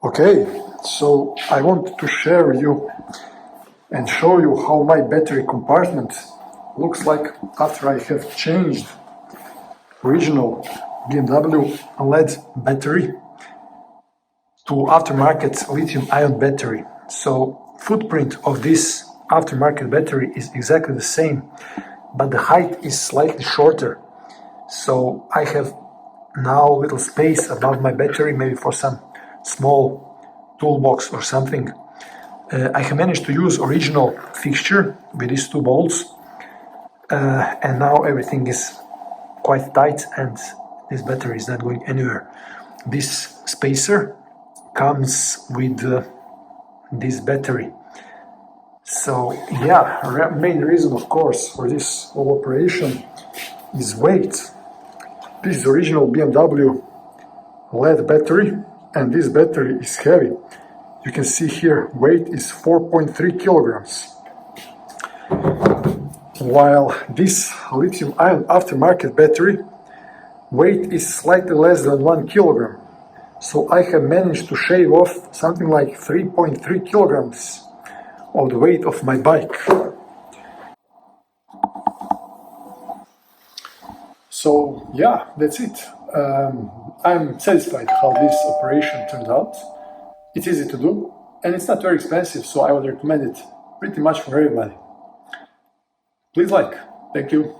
Okay, so I want to share with you and show you how my battery compartment looks like after I have changed original BMW LED battery to aftermarket lithium-ion battery. So footprint of this aftermarket battery is exactly the same, but the height is slightly shorter. So I have now little space above my battery, maybe for some small toolbox or something. I have managed to use original fixture with these two bolts, and now everything is quite tight and this battery is not going anywhere. This spacer comes with this battery. So yeah, main reason of course for this whole operation is weight. This is original BMW LED battery, and this battery is heavy. You can see here weight is 4.3 kilograms, while this lithium-ion aftermarket battery weight is slightly less than 1 kilogram. So I have managed to shave off something like 3.3 kilograms of the weight of my bike. So yeah, that's it. I'm satisfied how this operation turned out. It's easy to do and it's not very expensive, so I would recommend it pretty much for everybody. Please like. Thank you.